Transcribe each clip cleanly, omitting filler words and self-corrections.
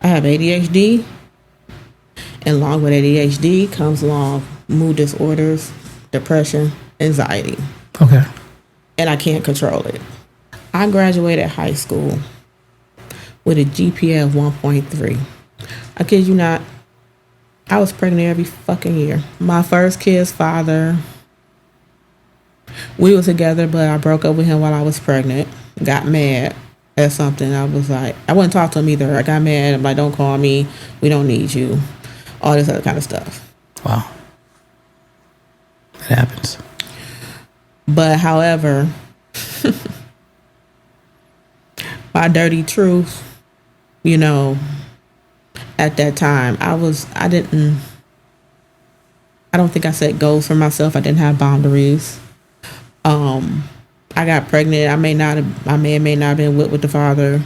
I have ADHD, and along with ADHD comes along mood disorders, depression, anxiety. Okay. And I can't control it. I graduated high school with a GPA of 1.3. I kid you not, I was pregnant every fucking year. My first kid's father, we were together, but I broke up with him while I was pregnant. Got mad at something. I was like, I wouldn't talk to him either. I got mad. I'm like, don't call me. We don't need you. All this other kind of stuff. Wow. It happens. But however, my dirty truth, you know, at that time, I don't think I set goals for myself. I didn't have boundaries. I got pregnant. I may may not have been with the father.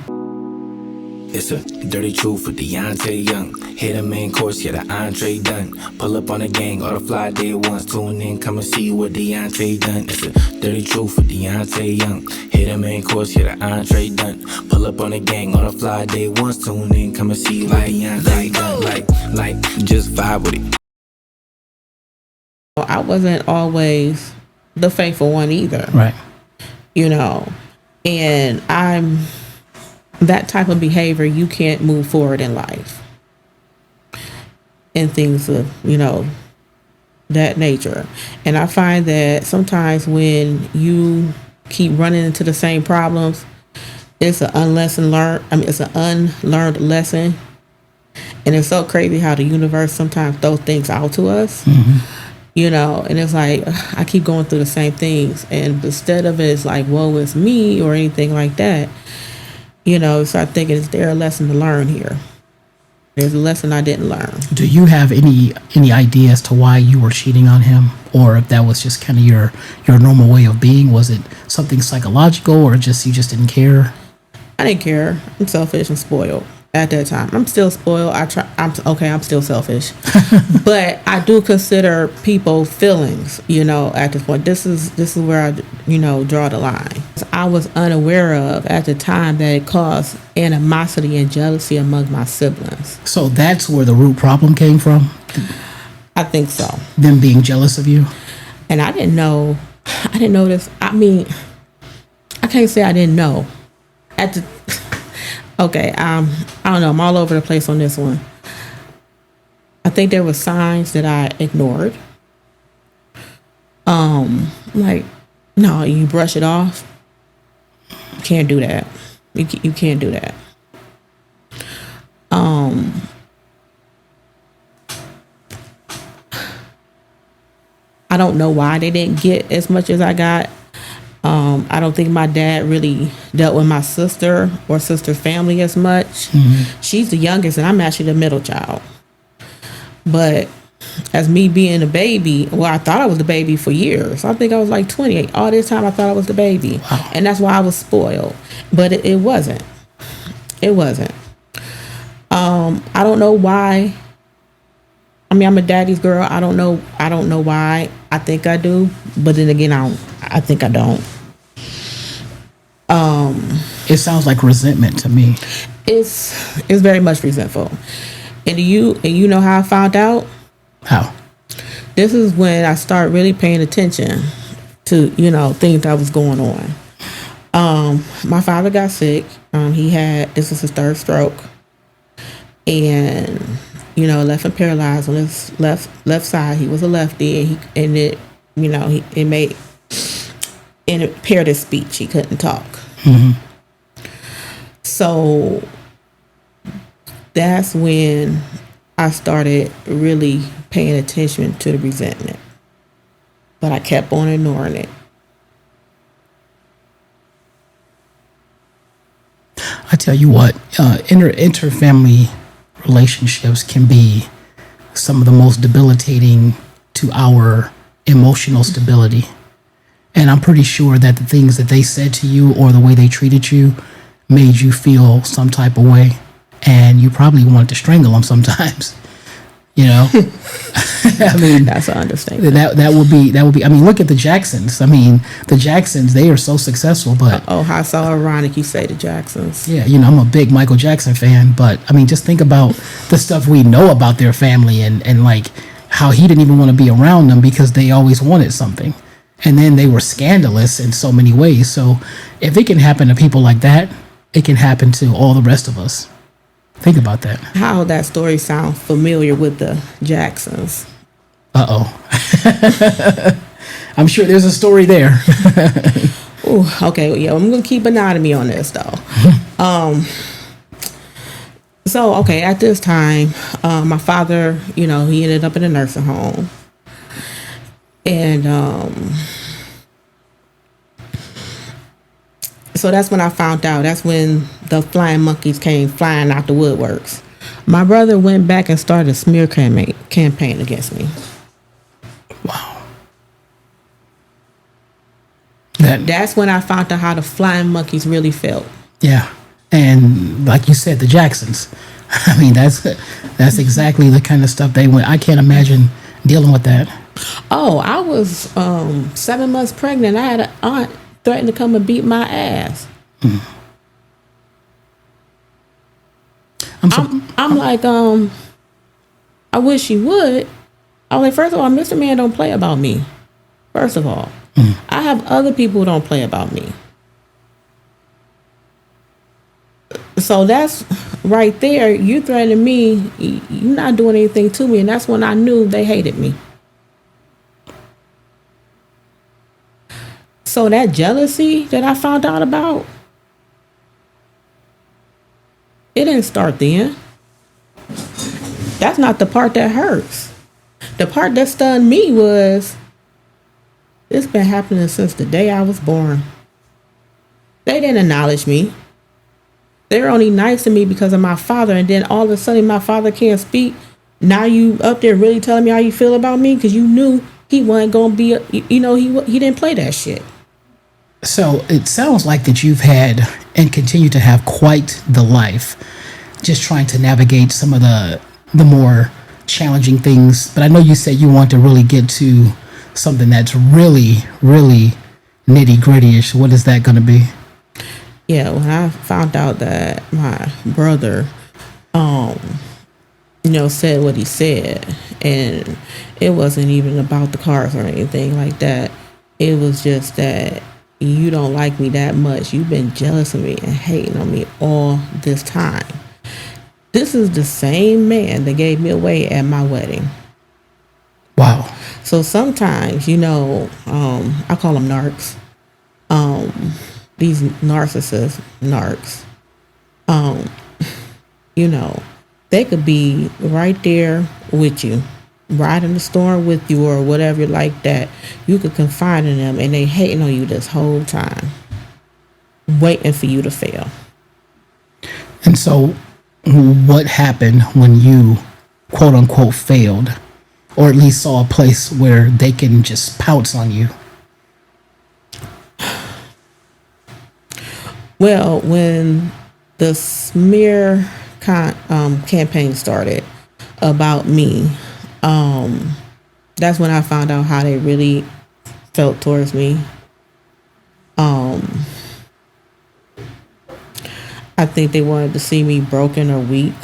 It's a dirty truth for Deontay Young. Hit a main course, yeah, the entree done. Pull up on the gang, all the fly day ones. Tune in, come and see what Deontay done. It's a dirty truth for Deontay Young. Hit a main course, yeah, the entree done. Pull up on the gang, all the fly day ones. Tune in, come and see what Deontay done. Like, just vibe with it. I wasn't always the faithful one either. Right. You know, and I'm that type of behavior, you can't move forward in life and things of, you know, that nature. And I find that sometimes when you keep running into the same problems, it's an it's an unlearned lesson. And it's so crazy how the universe sometimes throws things out to us. Mm-hmm. You know, and it's like, I keep going through the same things. And instead of it's like, woe is me or anything like that, you know, start thinking, is there a lesson to learn here? There's a lesson I didn't learn. Do you have any idea as to why you were cheating on him? Or if that was just kind of your normal way of being? Was it something psychological or just you just didn't care? I didn't care. I'm selfish and spoiled. At that time, I'm still spoiled. I'm still selfish, but I do consider people feelings. You know, at this point, this is where I, you know, draw the line. I was unaware of at the time that it caused animosity and jealousy among my siblings. So that's where the root problem came from. I think so. Them being jealous of you, and I didn't know this. I mean, I can't say I didn't know at the. Okay, I don't know. I'm all over the place on this one. I think there were signs that I ignored. Like, no, you brush it off. You can't do that. You can't do that. I don't know why they didn't get as much as I got. I don't think my dad really dealt with my sister or sister's family as much. Mm-hmm. She's the youngest and I'm actually the middle child. But as me being a baby, well, I thought I was the baby for years. I think I was like 28. All this time I thought I was the baby. Wow. And that's why I was spoiled. But it wasn't. It wasn't. I don't know why. I mean, I'm a daddy's girl. I don't know why. I think I do. But then again, I think I don't. It sounds like resentment to me. It's very much resentful. And you know how I found out? How? This is when I started really paying attention to, you know, things that was going on. My father got sick. This was his third stroke. And, you know, left him paralyzed on his left side. He was a lefty, and it impaired his speech. He couldn't talk. Mm-hmm. So that's when I started really paying attention to the resentment. But I kept on ignoring it. I tell you what, inter-family relationships can be some of the most debilitating to our emotional stability. And I'm pretty sure that the things that they said to you or the way they treated you made you feel some type of way. And you probably wanted to strangle them sometimes, you know? I mean, That's an understatement. that would be. I mean, look at the Jacksons. I mean, the Jacksons, they are so successful, but Oh, how so ironic you say the Jacksons. yeah, I'm a big Michael Jackson fan, but I mean, just think about the stuff we know about their family and like how he didn't even want to be around them because they always wanted something. And then they were scandalous in so many ways. So if it can happen to people like that, it can happen to all the rest of us. Think about that. How that story sounds familiar with the Jacksons. I'm sure there's a story there. Ooh, okay, yeah, I'm gonna keep an eye on me on this though. So okay, at this time, my father, he ended up in a nursing home, and so that's when I found out. That's when the flying monkeys came flying out the woodworks. My brother went back and started a smear campaign against me. Wow. That's when I found out how the flying monkeys really felt. Yeah. And like you said, the Jacksons. I mean, that's exactly the kind of stuff they went. I can't imagine dealing with that. Oh, I was 7 months pregnant. I had an aunt threatened to come and beat my ass. I'm like, I wish she would. I was like, first of all, Mr. Man don't play about me. First of all, I have other people who don't play about me. So that's right there. You threatening me. You're not doing anything to me. And that's when I knew they hated me. So that jealousy that I found out about, it didn't start then. That's not the part that hurts. The part that stunned me was, it's been happening since the day I was born. They didn't acknowledge me. They were only nice to me because of my father, and then all of a sudden my father can't speak. Now you up there really telling me how you feel about me because you knew he wasn't going to be, he didn't play that shit. So it sounds like that you've had and continue to have quite the life, just trying to navigate some of the more challenging things. But I know you said you want to really get to something that's really, really nitty gritty-ish. What is that going to be? Yeah, when I found out that my brother, said what he said, and it wasn't even about the cars or anything like that. It was just that you don't like me that much. You've been jealous of me and hating on me all this time. This is the same man that gave me away at my wedding. Wow. So sometimes, I call them narcs. These narcissists, narcs, they could be right there with you, right in the storm with you or whatever like that. You could confide in them and they hating on you this whole time, waiting for you to fail. And so what happened when you, quote unquote, failed, or at least saw a place where they can just pounce on you? Well, when the smear campaign started about me, that's when I found out how they really felt towards me. I think they wanted to see me broken or weak.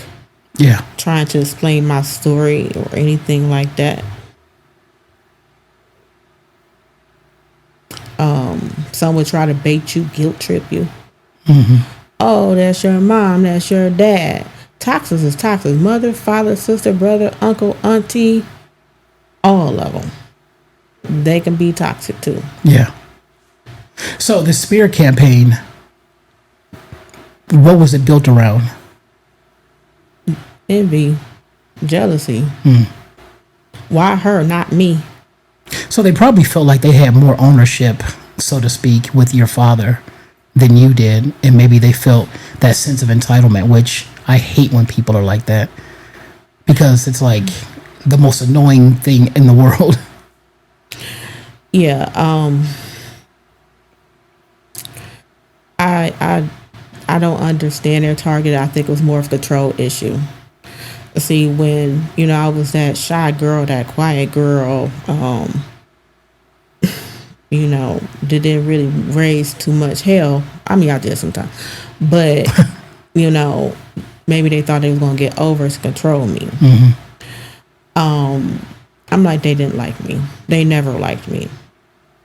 Yeah. Trying to explain my story or anything like that. Some would try to bait you, guilt trip you. Mm-hmm. Oh, that's your mom, that's your dad. Toxic is toxic. Mother, father, sister, brother, uncle, auntie, all of them. They can be toxic too. Yeah. So the smear campaign, what was it built around? Envy, jealousy. Why her, not me? So they probably felt like they had more ownership, so to speak, with your father than you did. And maybe they felt that sense of entitlement, which I hate when people are like that, because it's like the most annoying thing in the world. Yeah. I don't understand their target. I think it was more of a control issue. See, when, I was that shy girl, that quiet girl, didn't really raise too much hell. I mean, I did sometimes. But, maybe they thought they was going to get over to control me. I'm like, they didn't like me. They never liked me.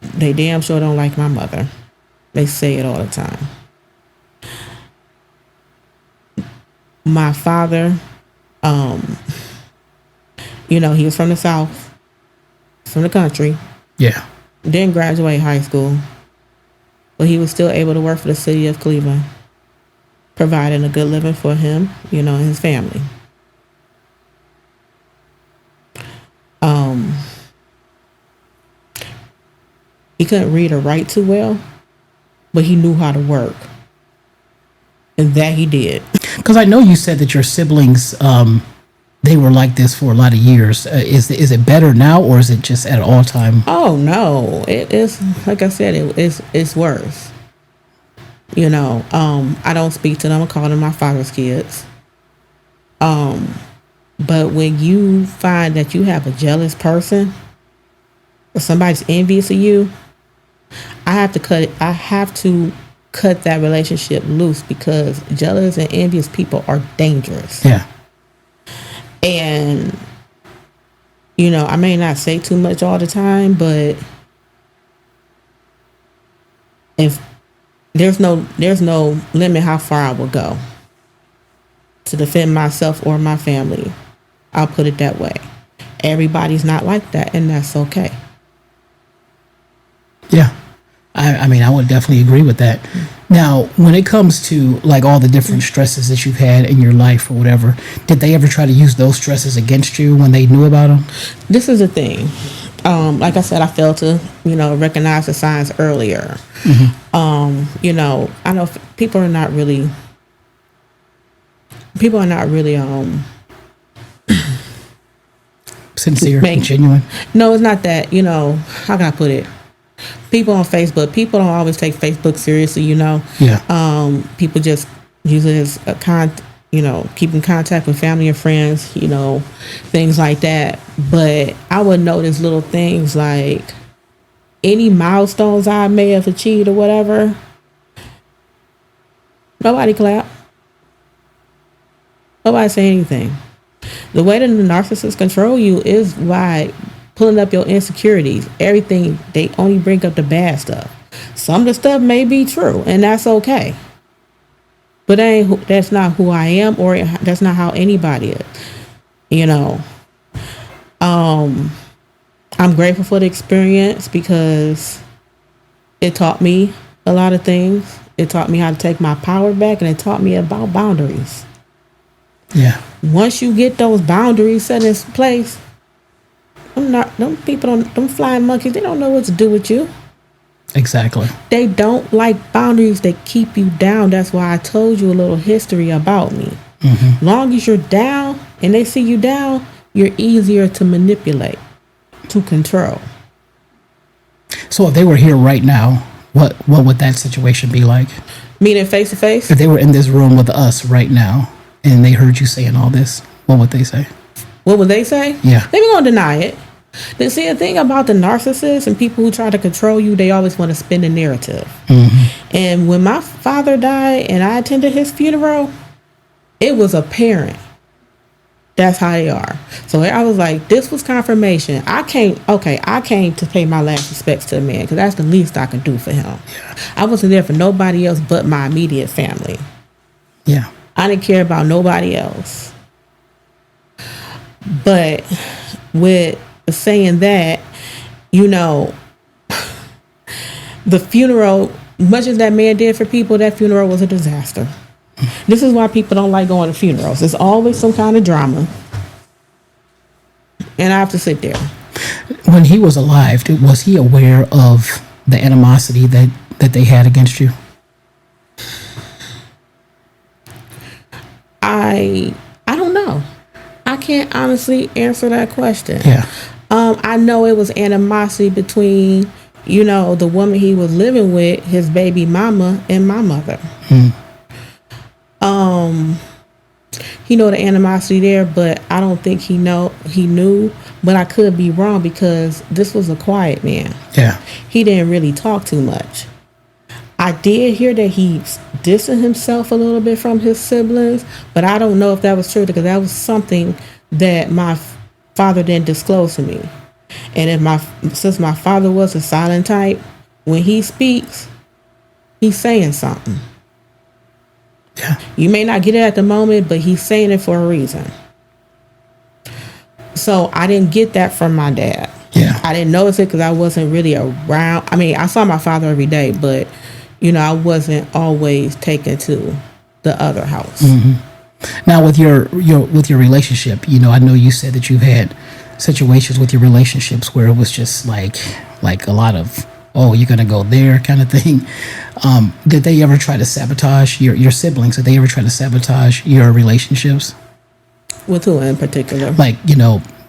They damn sure don't like my mother. They say it all the time. My father, he was from the South, from the country. Yeah. Didn't graduate high school, but he was still able to work for the city of Cleveland, providing a good living for him, and his family. He couldn't read or write too well, but he knew how to work. And that he did. Because I know you said that your siblings, they were like this for a lot of years. Is it better now, or is it just at all time? Oh no, it is. Like I said, it's worse. I don't speak to them. I call them my father's kids. But when you find that you have a jealous person, or somebody's envious of you, I have to cut that relationship loose, because jealous and envious people are dangerous. Yeah. And I may not say too much all the time, but if there's no limit how far I will go to defend myself or my family. I'll put it that way. Everybody's not like that, and that's okay. Yeah. I mean, I would definitely agree with that. Now, when it comes to like all the different stresses that you've had in your life or whatever, did they ever try to use those stresses against you when they knew about them? This is the thing. Like I said, I failed to, recognize the signs earlier. I know people are not really sincere and genuine. No, it's not that. How can I put it? People on Facebook, people don't always take Facebook seriously, Yeah. People just use it as keep in contact with family and friends, things like that. But I would notice little things like any milestones I may have achieved or whatever. Nobody clap. Nobody say anything. The way that the narcissists control you is by pulling up your insecurities. Everything, they only bring up the bad stuff. Some of the stuff may be true, and that's okay. But that's not who I am, or that's not how anybody is. I'm grateful for the experience, because it taught me a lot of things. It taught me how to take my power back, and it taught me about boundaries. Yeah. Once you get those boundaries set in place, them flying monkeys, they don't know what to do with you. Exactly. They don't like boundaries that keep you down. That's why I told you a little history about me. Long as you're down and they see you down, you're easier to manipulate, to control. So if they were here right now, what would that situation be like? Meaning face to face? If they were in this room with us right now and they heard you saying all this, what would they say? What would they say? Yeah. They were going to deny it. See, the thing about the narcissists and people who try to control you, they always want to spin the narrative. And when my father died and I attended his funeral, it was apparent. That's how they are. So I was like, this was confirmation. I came to pay my last respects to the man, because that's the least I could do for him. Yeah. I wasn't there for nobody else but my immediate family. Yeah. I didn't care about nobody else. But with saying that, the funeral, much as that man did for people, that funeral was a disaster. This is why people don't like going to funerals. There's always some kind of drama. And I have to sit there. When he was alive, was he aware of the animosity that they had against you? I don't know. I can't honestly answer that question. Yeah. I know it was animosity between, the woman he was living with, his baby mama, and my mother. he know the animosity there, but I don't think he knew. But I could be wrong because this was a quiet man. Yeah. He didn't really talk too much. I did hear that he's distanced himself a little bit from his siblings, but I don't know if that was true because that was something that my father didn't disclose to me. And since my father was a silent type, when he speaks, he's saying something. Yeah. You may not get it at the moment, but he's saying it for a reason. So I didn't get that from my dad. Yeah. I didn't notice it because I wasn't really around. I mean, I saw my father every day, but I wasn't always taken to the other house. Mm-hmm. Now, with your relationship, I know you said that you've had situations with your relationships where it was just like a lot of, oh, you're gonna go there kind of thing. Did they ever try to sabotage your siblings? Did they ever try to sabotage your relationships? With who in particular? Like,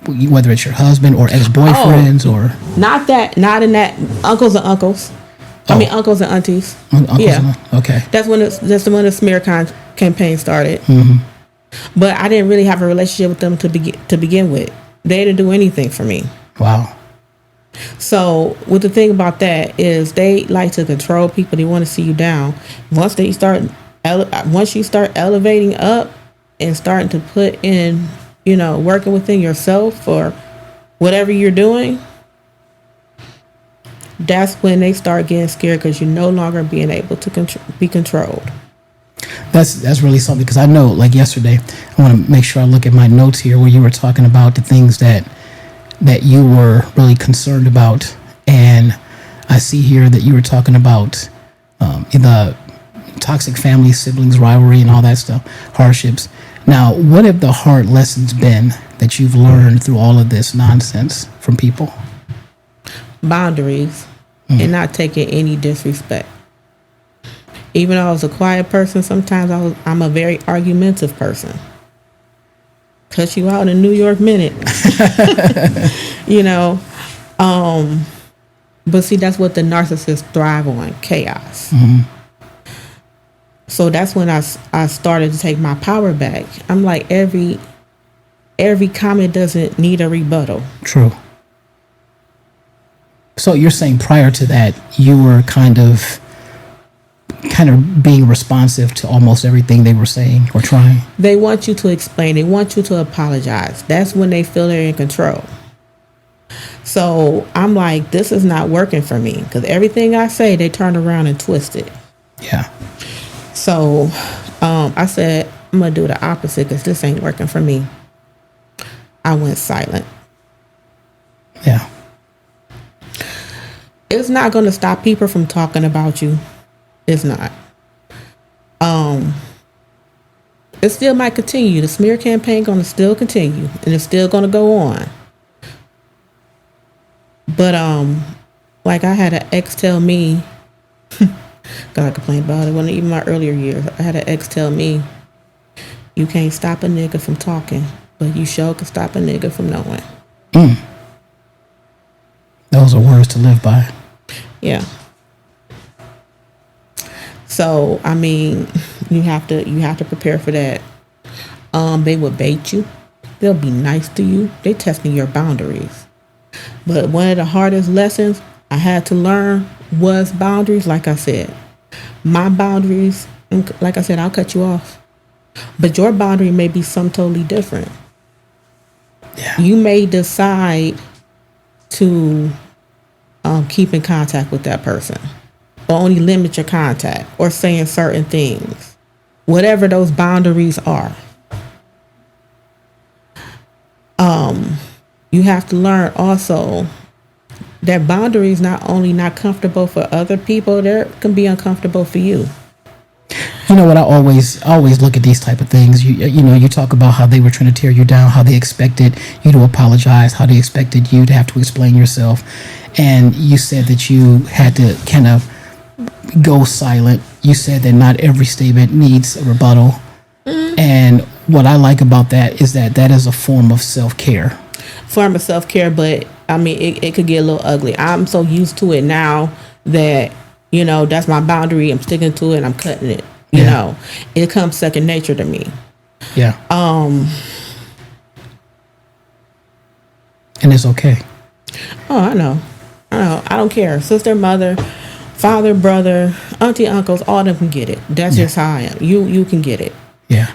whether it's your husband or ex-boyfriends or not in that uncles and uncles. I mean uncles and aunties. Okay. That's when the smear campaign started. Mm-hmm. But I didn't really have a relationship with them to begin with. They didn't do anything for me. Wow. So, the thing about that is they like to control people. They want to see you down. Once you start elevating up and starting to put in, working within yourself or whatever you're doing, that's when they start getting scared because you're no longer being able to be controlled. That's really something because I know, like yesterday, I want to make sure I look at my notes here where you were talking about the things that you were really concerned about, and I see here that you were talking about the toxic family, siblings, rivalry, and all that stuff, hardships. Now, what have the hard lessons been that you've learned through all of this nonsense from people? Boundaries and not taking any disrespect. Even though I was a quiet person, sometimes I'm a very argumentative person. Cut you out in a New York minute. But see, that's what the narcissists thrive on, chaos. Mm-hmm. So that's when I started to take my power back. I'm like, every comment doesn't need a rebuttal. True. So you're saying prior to that, you were kind of being responsive to almost everything they were saying or trying? They want you to explain. They want you to apologize. That's when they feel they're in control. So I'm like, this is not working for me because everything I say, they turn around and twist it. Yeah. So I said, I'm going to do the opposite because this ain't working for me. I went silent. Yeah. It's not going to stop people from talking about you. It's not. It still might continue. The smear campaign going to still continue, and it's still going to go on. But like I had an ex tell me, because I complained about it. It wasn't even my earlier years. I had an ex tell me, you can't stop a nigga from talking, but you sure can stop a nigga from knowing. Those are words to live by. Yeah. So I mean, you have to prepare for that. They will bait you. They'll be nice to you. They testing your boundaries. But one of the hardest lessons I had to learn was boundaries. Like I said, my boundaries. Like I said, I'll cut you off. But your boundary may be something totally different. Yeah. You may decide to keep in contact with that person, or only limit your contact, or saying certain things, whatever those boundaries are. You have to learn also that boundaries not only not comfortable for other people, they can be uncomfortable for you. You know what? I always look at these type of things. You talk about how they were trying to tear you down, how they expected you to apologize, how they expected you to have to explain yourself, and you said that you had to kind of go silent. You said that not every statement needs a rebuttal, and what I like about that is that is a form of self-care. Form of self-care, but I mean, it could get a little ugly. I'm so used to it now that that's my boundary. I'm sticking to it. I'm cutting it. You know, it comes second nature to me. Yeah. And it's okay. Oh, I know. I don't care. Sister, mother, father, brother, auntie, uncles, all of them can get it. That's just how I am. You can get it. Yeah.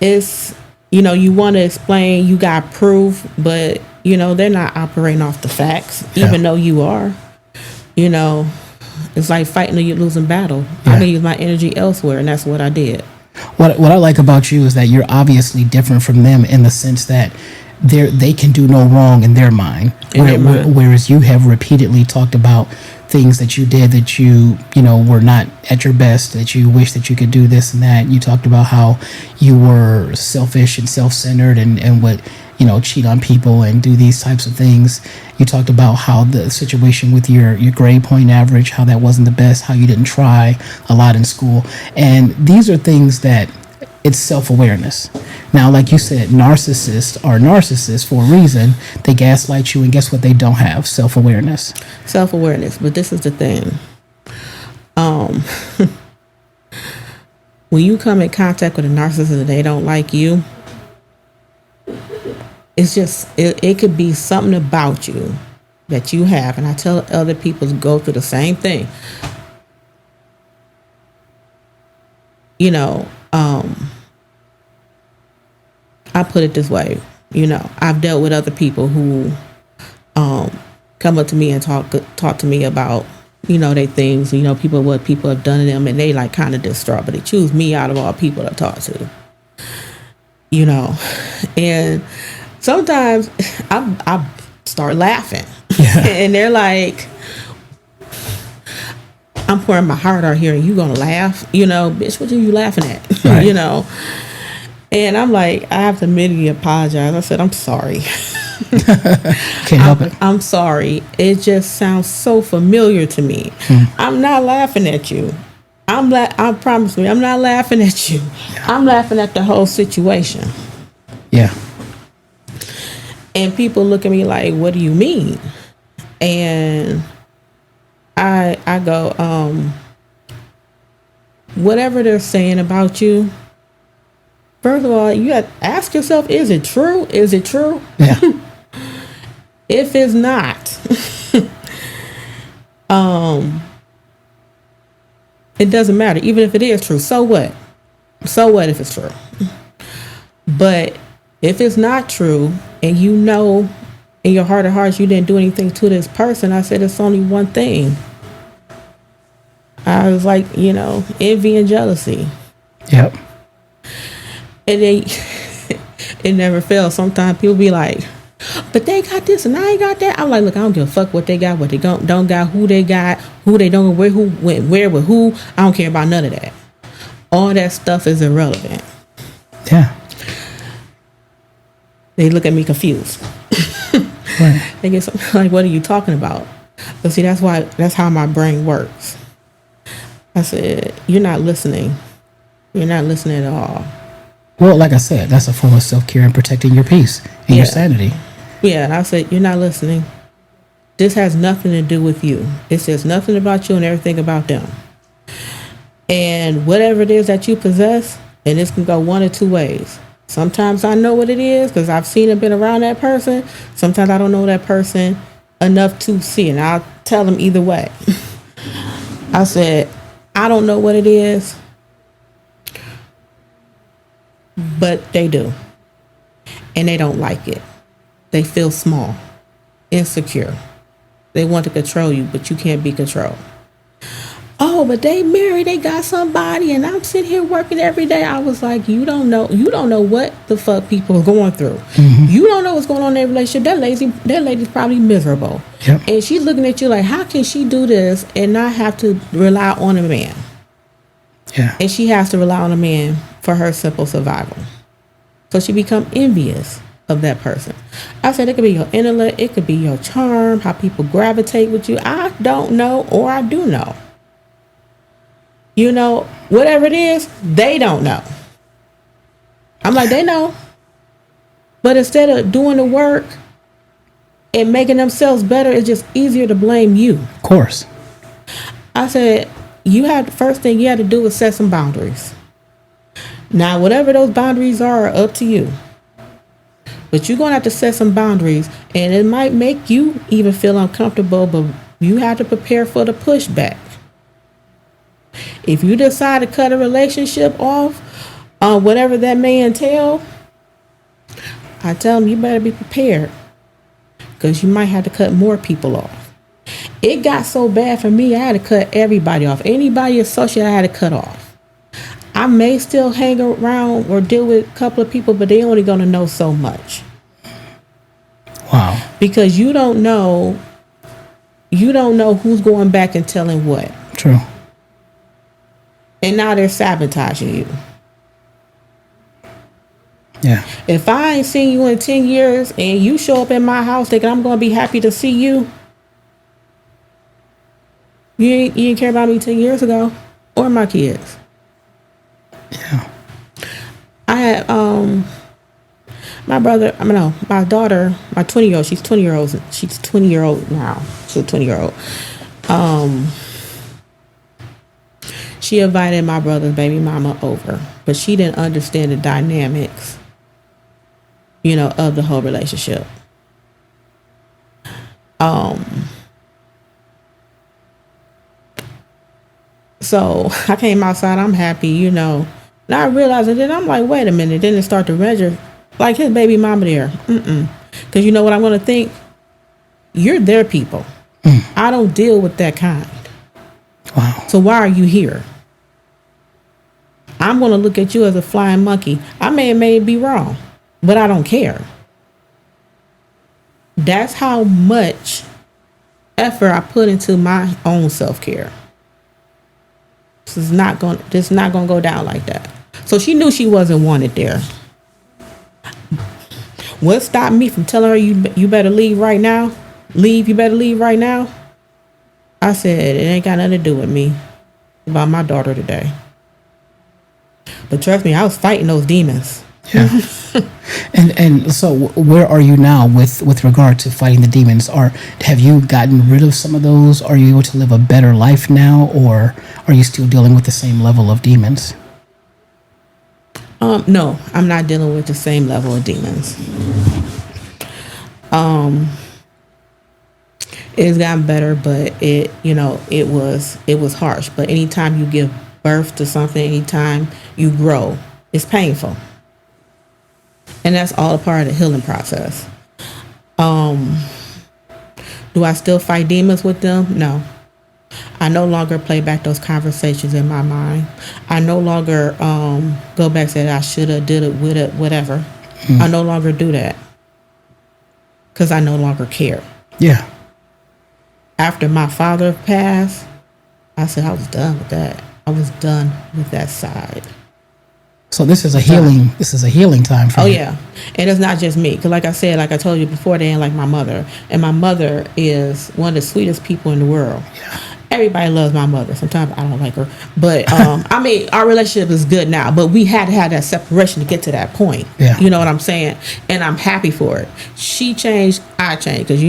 It's, you want to explain, you got proof, but they're not operating off the facts, even though you are. It's like fighting a losing battle. I can use my energy elsewhere, and that's what I did. What I like about you is that you're obviously different from them in the sense that they can do no wrong in their mind, whereas you have repeatedly talked about things that you did that you were not at your best, that you wish that you could do this and that. You talked about how you were selfish and self-centered and would cheat on people and do these types of things. You talked about how the situation with your grade point average, how that wasn't the best, how you didn't try a lot in school. And these are things that it's self-awareness. Now, like you said, narcissists are narcissists for a reason. They gaslight you, and guess what they don't have? Self-awareness. Self-awareness. But this is the thing. When you come in contact with a narcissist and they don't like you, it's just, it could be something about you that you have. And I tell other people to go through the same thing. I put it this way, I've dealt with other people who come up to me and talk to me about, they things, what people have done to them, and they like kind of distraught, but they choose me out of all people to talk to, and sometimes I start laughing and they're like, I'm pouring my heart out here and you gonna laugh, bitch, what are you laughing at? Right. And I'm like, I have to immediately apologize. I said, I'm sorry. Can't help it. I'm sorry. It just sounds so familiar to me. I'm not laughing at you. I promise me, I'm not laughing at you. I'm laughing at the whole situation. Yeah. And people look at me like, what do you mean? And I go, whatever they're saying about you, first of all, you got to ask yourself, is it true? Is it true? Yeah. If it's not, it doesn't matter. Even if it is true, so what? So what if it's true? But if it's not true, and in your heart of hearts you didn't do anything to this person, I said it's only one thing. I was like, envy and jealousy. Yep. And it never fails. Sometimes people be like, but they got this and I ain't got that. I'm like, look, I don't give a fuck what they got, what they don't got, who they got, who they don't, where, who went where with who. I don't care about none of that. All that stuff is irrelevant. Yeah. They look at me confused. Right. They get something like, what are you talking about? But see, that's how my brain works. I said, you're not listening. You're not listening at all. Well, like I said, that's a form of self-care and protecting your peace and your sanity. Yeah, and I said, you're not listening. This has nothing to do with you. It says nothing about you and everything about them. And whatever it is that you possess, and this can go one or two ways. Sometimes I know what it is because I've seen and been around that person. Sometimes I don't know that person enough to see, and I'll tell them either way. I said, I don't know what it is, but they do. And they don't like it. They feel small, insecure. They want to control you, but you can't be controlled. Oh, but they married, they got somebody, and I'm sitting here working every day. I was like, you don't know what the fuck people are going through. Mm-hmm. You don't know what's going on in their relationship. That lady's probably miserable. Yep. And she's looking at you like, how can she do this and not have to rely on a man? Yeah. And she has to rely on a man for her simple survival. So she become envious of that person. I said, it could be your intellect, it could be your charm, how people gravitate with you. I don't know, or I do know. Whatever it is, they don't know. I'm like, they know. But instead of doing the work and making themselves better, it's just easier to blame you. Of course. I said, first thing you had to do is set some boundaries. Now, whatever those boundaries are up to you. But you're going to have to set some boundaries, and it might make you even feel uncomfortable, but you have to prepare for the pushback. If you decide to cut a relationship off, whatever that may entail, I tell them you better be prepared, because you might have to cut more people off. It got so bad for me, I had to cut everybody off. Anybody associated, I had to cut off. I may still hang around or deal with a couple of people, but they only going to know so much. Wow. Because you don't know who's going back and telling what. True. And now they're sabotaging you. Yeah. If I ain't seen you in 10 years and you show up in my house thinking I'm going to be happy to see you, you didn't care about me 10 years ago or my kids. Yeah. I had my daughter, my 20-year-old, she's 20 year old now. She's a 20-year-old. She invited my brother's baby mama over, but she didn't understand the dynamics, of the whole relationship. So I came outside, I'm happy, and I realized it, then I'm like, wait a minute, then it start to register, like his baby mama there. Because you know what I'm going to think? You're their people. I don't deal with that kind. Wow. So why are you here? I'm going to look at you as a flying monkey. I may be wrong, but I don't care. That's how much effort I put into my own self-care. This is not going to go down like that. So she knew she wasn't wanted there. What stopped me from telling her you better leave right now? You better leave right now? I said, it ain't got nothing to do with me. It's about my daughter today. But trust me, I was fighting those demons. Yeah. and so where are you now with regard to fighting the demons? Have you gotten rid of some of those? Are you able to live a better life now, or are you still dealing with the same level of demons? No, I'm not dealing with the same level of demons. It's gotten better, but it was harsh. But anytime you give birth to something, anytime you grow, it's painful. And that's all a part of the healing process. Do I still fight demons with them? No. I no longer play back those conversations in my mind. I no longer go back and say I should have, did it, with it, whatever. I no longer do that. Because I no longer care. Yeah. After my father passed, I said I was done with that. I was done with that side. So this is a healing time for you. Oh yeah. And it's not just me. Because like I said, like I told you before, they ain't like my mother. And my mother is one of the sweetest people in the world. Yeah. Everybody loves my mother. Sometimes I don't like her. But our relationship is good now. But we had to have that separation to get to that point. Yeah. You know what I'm saying? And I'm happy for it. She changed, I changed. Because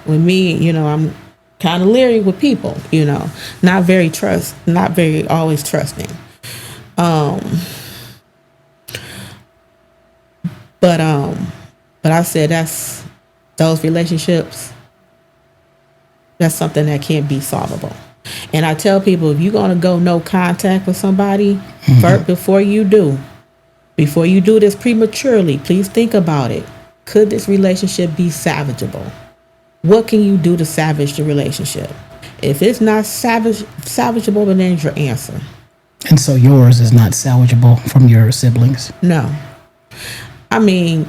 with me, I'm kind of leery with people, not very always trusting. But I said those relationships, that's something that can't be solvable. And I tell people, if you're going to go no contact with somebody, before you do this prematurely, please think about it. Could this relationship be salvageable? What can you do to salvage the relationship? If it's not salvageable, then there's your answer. And so yours is not salvageable from your siblings? No. I mean,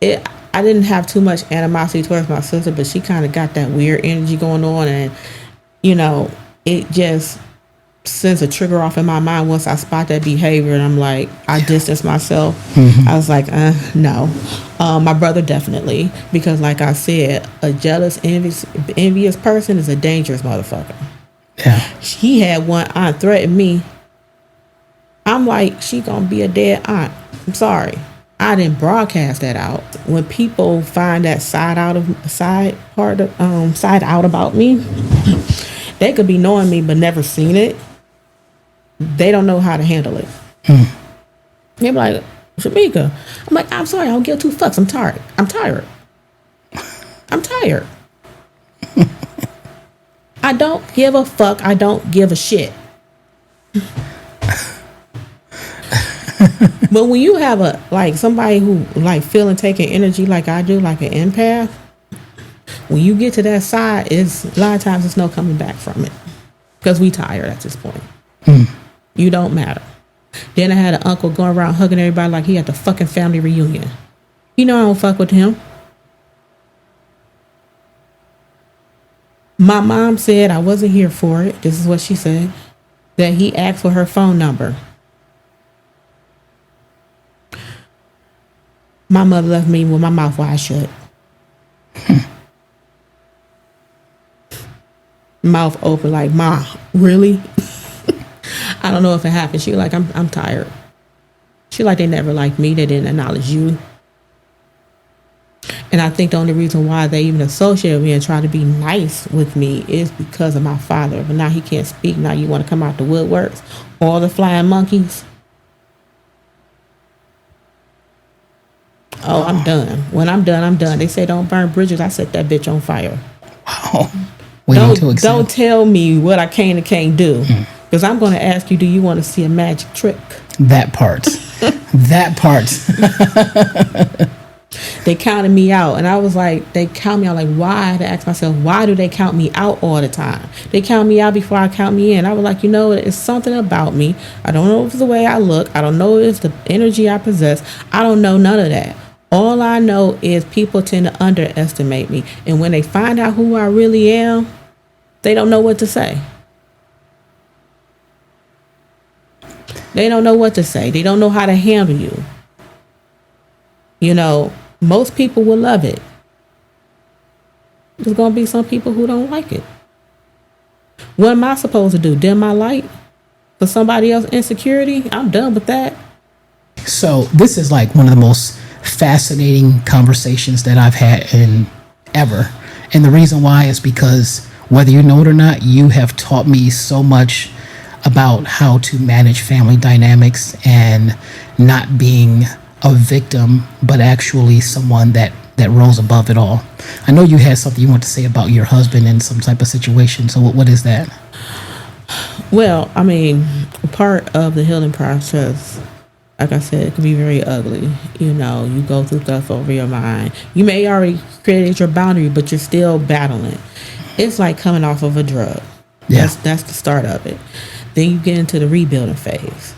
I didn't have too much animosity towards my sister, but she kind of got that weird energy going on, and it just sends a trigger off in my mind once I spot that behavior, and I'm like, I distance myself. I was like, no. My brother definitely, because like I said, a jealous, envious person is a dangerous motherfucker. Yeah. He had one aunt threaten me. I'm like, she gonna be a dead aunt. I'm sorry. I didn't broadcast that out. When people find that side out about me, they could be knowing me but never seen it. they don't know how to handle it. They be like, Shamica. I'm like, I'm sorry, I don't give two fucks. I'm tired. I don't give a fuck. I don't give a shit. But when you have somebody who like feel and taking energy like I do, like an empath, when you get to that side, it's a lot of times there's no coming back from it because we tired at this point. You don't matter. Then I had an uncle going around hugging everybody like he had the fucking family reunion. You know I don't fuck with him. My mom said I wasn't here for it. This is what she said. That he asked for her phone number. My mother left me with my mouth wide shut. Mouth open like, Ma, really? I don't know if it happened. She like, I'm tired. She like, they never liked me. They didn't acknowledge you. And I think the only reason why they even associate with me and try to be nice with me is because of my father. But now he can't speak. Now you want to come out the woodworks. All the flying monkeys. Oh, I'm done. When I'm done, I'm done. They say don't burn bridges. I set that bitch on fire. Wow. Don't tell me what I can and can't do. Because I'm going to ask you, do you want to see a magic trick? That part. That part. They counted me out. And I was like, they count me out. Like, why? I had to ask myself, why do they count me out all the time? They count me out before I count me in. I was like, it's something about me. I don't know if it's the way I look. I don't know if it's the energy I possess. I don't know none of that. All I know is people tend to underestimate me. And when they find out who I really am, they don't know what to say. They don't know what to say. They don't know how to handle you. Most people will love it. There's going to be some people who don't like it. What am I supposed to do? Dim my light for somebody else's insecurity? I'm done with that. So this is like one of the most fascinating conversations that I've had in ever. And the reason why is because whether you know it or not, you have taught me so much about how to manage family dynamics and not being a victim, but actually someone that rose above it all. I know you had something you want to say about your husband in some type of situation. So what is that? Well, I mean, part of the healing process, like I said, it can be very ugly. You go through stuff over your mind. You may already create your boundary, but you're still battling. It's like coming off of a drug. Yeah. That's the start of it. Then you get into the rebuilding phase.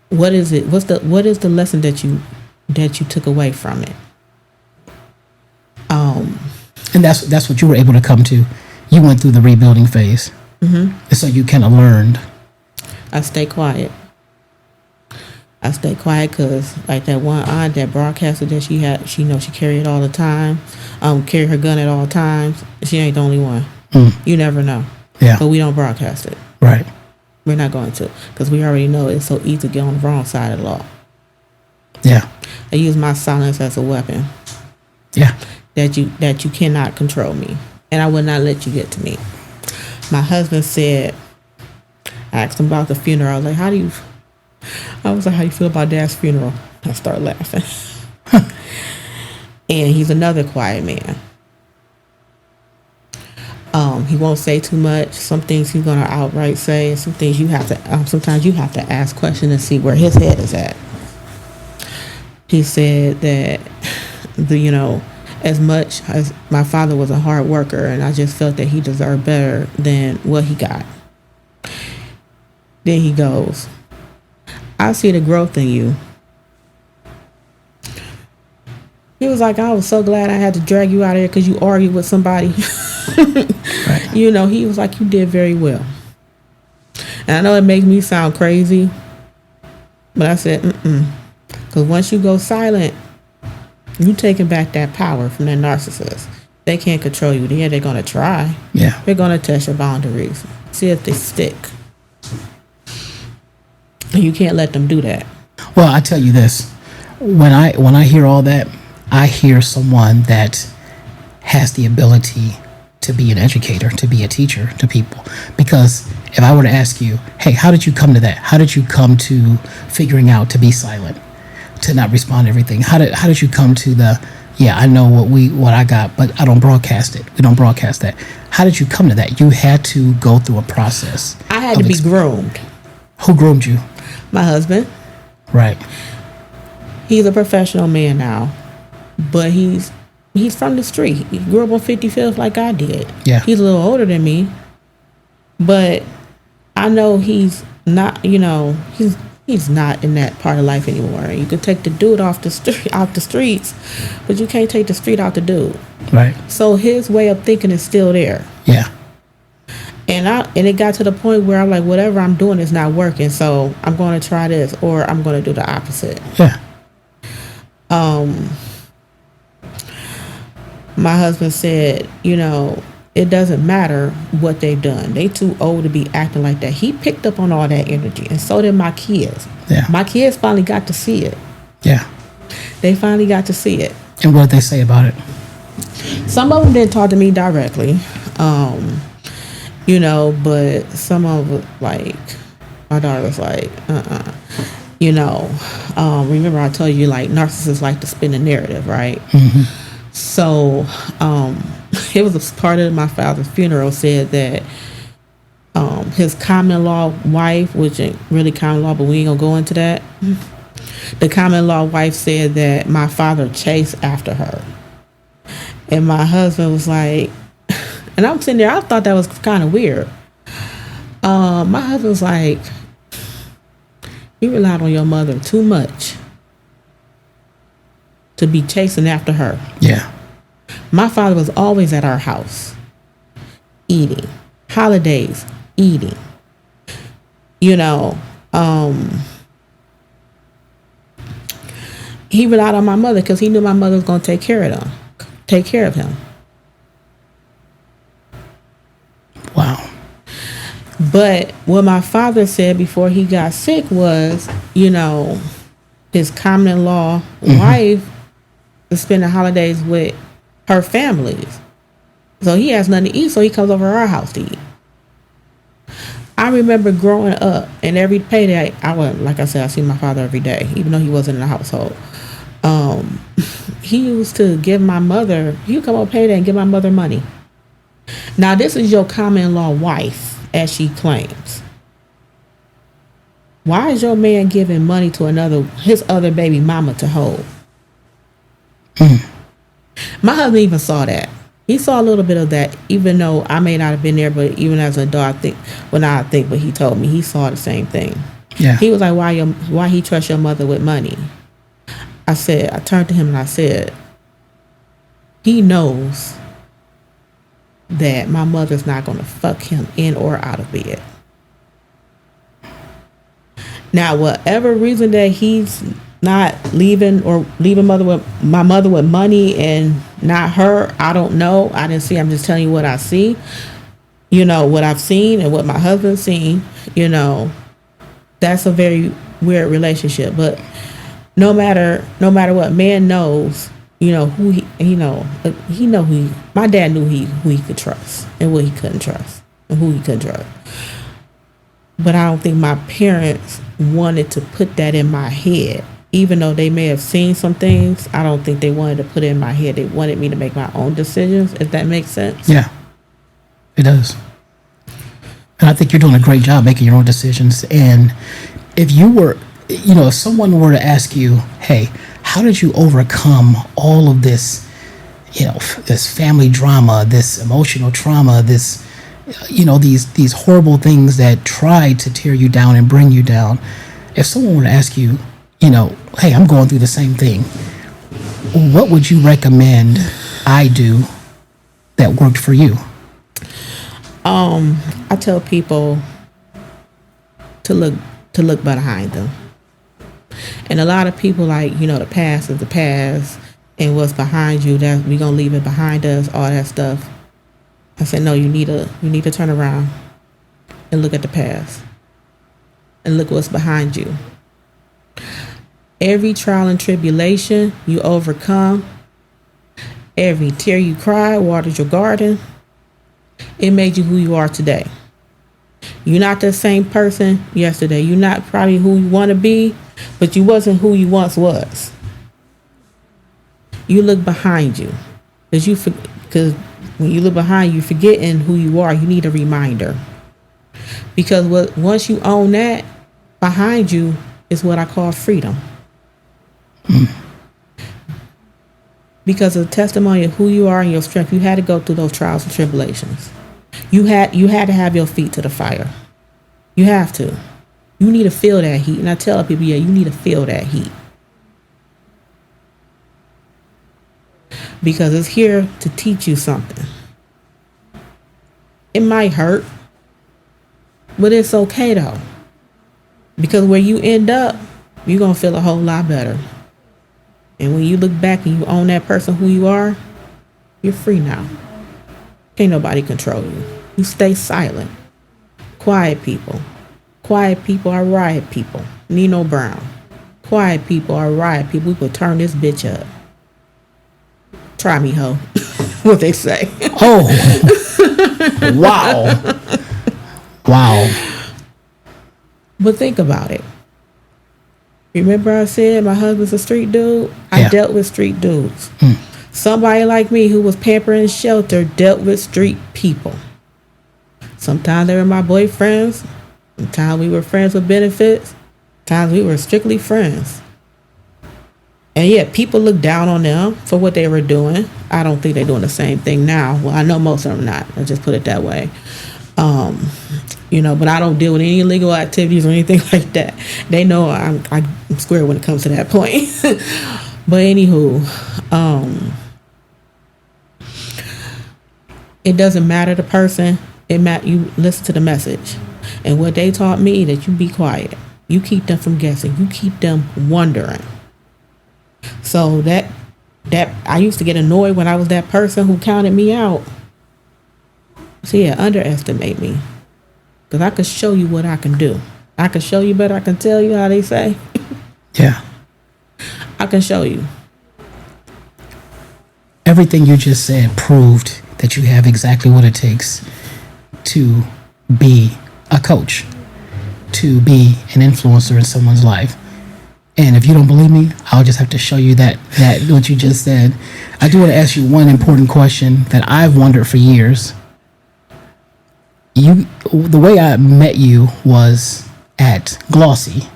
What is it? What is the lesson that you took away from it? And that's what you were able to come to. You went through the rebuilding phase. Mm-hmm. And so you kind of learned. I stay quiet. Because like that one aunt that broadcasted that she had, she carried it all the time. Carry her gun at all times. She ain't the only one. You never know. Yeah. But we don't broadcast it. Right. We're not going to, because we already know it's so easy to get on the wrong side of the law. Yeah. I use my silence as a weapon. Yeah. That you cannot control me, and I will not let you get to me. My husband said, I asked him about the funeral. I was like, how do you feel about Dad's funeral? I started laughing. And he's another quiet man. He won't say too much. Some things he's gonna outright say, and some things you have to. Sometimes you have to ask questions and see where his head is at. He said that as much as my father was a hard worker, and I just felt that he deserved better than what he got. Then he goes, I see the growth in you. He was like, I was so glad I had to drag you out of here because you argued with somebody. Right. He was like, you did very well. And I know it makes me sound crazy, but I said, because once you go silent, you taking back that power from that narcissist. They can't control you. Yeah, they're going to try. Yeah. They're going to test your boundaries. See if they stick. And you can't let them do that. Well, I tell you this. When I hear all that, I hear someone that has the ability to be an educator, to be a teacher to people. Because If I were to ask you, hey, how did you come to that? How did you come to figuring out to be silent, to not respond to everything? How did you come to the, yeah, I know what I got, but I don't broadcast it. We don't broadcast that. How did you come to that? You had to go through a process. I had to be groomed. Who groomed you? My husband. Right. He's a professional man now, but he's from the street. He grew up on 55th like I did. Yeah. He's a little older than me, but I know he's not. He's not in that part of life anymore. You can take the dude off the streets, but you can't take the street out the dude. Right. So his way of thinking is still there. Yeah. And it got to the point where I'm like, whatever I'm doing is not working, so I'm going to try this, or I'm going to do the opposite. Yeah. My husband said, it doesn't matter what they've done. They too old to be acting like that. He picked up on all that energy, and so did my kids. Yeah. My kids finally got to see it. Yeah. They finally got to see it. And what did they say about it? Some of them didn't talk to me directly. But some of it, like, my daughter was like, remember I told you, like, narcissists like to spin a narrative, right? Mm-hmm. So, it was a part of my father's funeral said that his common law wife, which ain't really common law, but we ain't gonna go into that. The common law wife said that my father chased after her. And my husband was like, and I'm sitting there, I thought that was kind of weird. My husband was like, you relied on your mother too much to be chasing after her. Yeah. My father was always at our house, eating. Holidays, eating. He relied on my mother because he knew my mother was going to take care of him. Wow. But what my father said before he got sick was, his common law wife is spending holidays with her families. So he has nothing to eat, so he comes over to our house to eat. I remember growing up, and every payday, like I said, I see my father every day, even though he wasn't in the household. He used to give my mother, he would come on payday and give my mother money. Now, this is your common law wife, as she claims. Why is your man giving money to his other baby mama to hold? My husband even saw that. He saw a little bit of that, even though I may not have been there, but even as an adult, but he told me he saw the same thing. Yeah. He was like, why he trust your mother with money? I turned to him and I said, he knows that my mother's not going to fuck him in or out of bed. Now, whatever reason that he's not leaving my mother with money and not her, I don't know. I didn't see. I'm just telling you what I see. What I've seen and what my husband's seen. That's a very weird relationship. But no matter what, man knows. Who my dad knew who he could trust and what he couldn't trust and who he couldn't trust. But I don't think my parents wanted to put that in my head. Even though they may have seen some things, I don't think they wanted to put it in my head. They wanted me to make my own decisions, if that makes sense. Yeah, it does. And I think you're doing a great job making your own decisions. And if you were, if someone were to ask you, hey, how did you overcome all of this, this family drama, this emotional trauma, this, these horrible things that try to tear you down and bring you down? If someone were to ask you, hey, I'm going through the same thing, what would you recommend I do that worked for you? I tell people to look behind them. And a lot of people the past is the past, and what's behind you, that we're gonna leave it behind us, all that stuff. I said, no, you need to turn around and look at the past and look what's behind you. Every trial and tribulation you overcome, every tear you cry, watered your garden, it made you who you are today. You're not the same person yesterday. You're not probably who you want to be, but you wasn't who you once was. You look behind you, because when you look behind you, forgetting who you are. You need a reminder, because once you own that, behind you is what I call freedom. Because of the testimony of who you are and your strength, you had to go through those trials and tribulations. You had to have your feet to the fire. You have to. You need to feel that heat. And I tell people, you need to feel that heat. Because it's here to teach you something. It might hurt, but it's okay though. Because where you end up, you're going to feel a whole lot better. And when you look back and you own that person who you are, you're free now. Can't nobody control you. You stay silent. Quiet people. Quiet people are riot people. Nino Brown. Quiet people are riot people. We could turn this bitch up. Try me, ho. What they say. Oh. Wow. Wow. But think about it. Remember I said my husband's a street dude? I dealt with street dudes. Somebody like me who was pampering and sheltered dealt with street people. Sometimes they were my boyfriends. Sometimes we were friends with benefits. Sometimes we were strictly friends. And yeah, people look down on them for what they were doing. I don't think they're doing the same thing now. Well, I know most of them not. I'll just put it that way. But I don't deal with any illegal activities or anything like that. They know I'm square when it comes to that point. But anywho, it doesn't matter the person. You listen to the message. And what they taught me, that you be quiet. You keep them from guessing. You keep them wondering. So that I used to get annoyed when I was that person who counted me out. So yeah, underestimate me. Because I can show you what I can do. I can show you better. I can tell you, how they say. Yeah. I can show you. Everything you just said proved that you have exactly what it takes to be a coach, to be an influencer in someone's life. And if you don't believe me, I'll just have to show you that what you just said. I do want to ask you one important question that I've wondered for years. The way I met you was at Glossy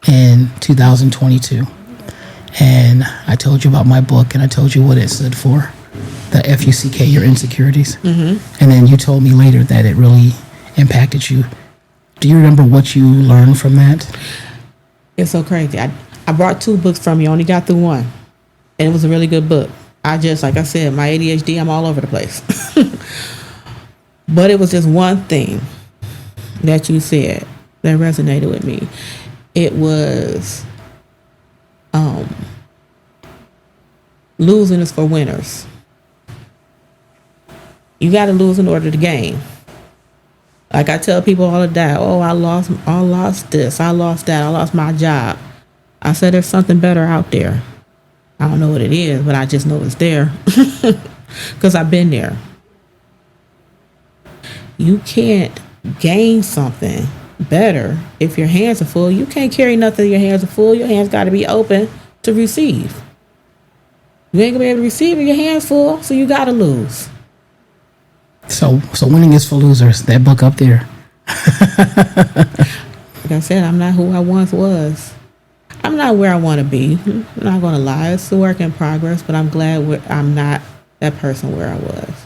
in 2022. And I told you about my book, and I told you what it stood for, the FUCK, your insecurities. Mm-hmm. And then you told me later that it really impacted you. Do you remember what you learned from that? It's so crazy. I brought 2 books from you. I only got through 1. And it was a really good book. Like I said, my ADHD, I'm all over the place. But it was just one thing that you said that resonated with me. It was losing is for winners. You got to lose in order to gain. Like I tell people all the time, I lost this, I lost that, I lost my job. I said there's something better out there. I don't know what it is, but I just know it's there because I've been there. You can't gain something better if your hands are full. You can't carry nothing if your hands are full. Your hands got to be open to receive. You ain't gonna be able to receive if your hands full, so you got to lose. So winning is for losers. That book up there. Like I said, I'm not who I once was. I'm not where I want to be. I'm not going to lie. It's a work in progress, but I'm glad I'm not that person where I was.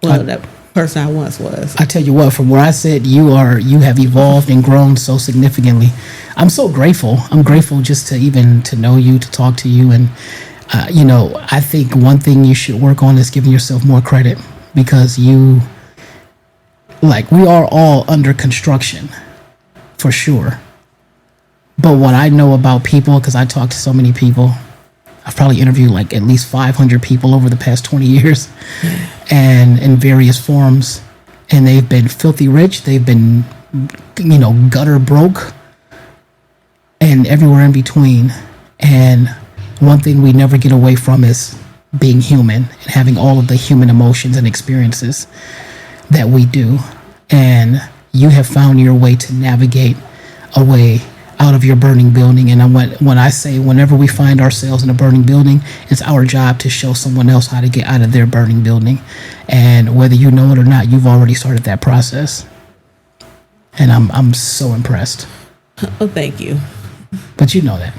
Well, that person I once was. I tell you what, from where I said you have evolved and grown so significantly. I'm so grateful. I'm grateful just to know you, to talk to you. And, I think one thing you should work on is giving yourself more credit, because we are all under construction, for sure. But what I know about people, because I talk to so many people, I've probably interviewed at least 500 people over the past 20 years, and in various forms, and they've been filthy rich, they've been, gutter broke, and everywhere in between. And one thing we never get away from is being human and having all of the human emotions and experiences. that we do. And you have found your way to navigate a way out of your burning building. And when I say whenever we find ourselves in a burning building, it's our job to show someone else how to get out of their burning building. And whether you know it or not, you've already started that process. And I'm so impressed. Oh, thank you. But you know that.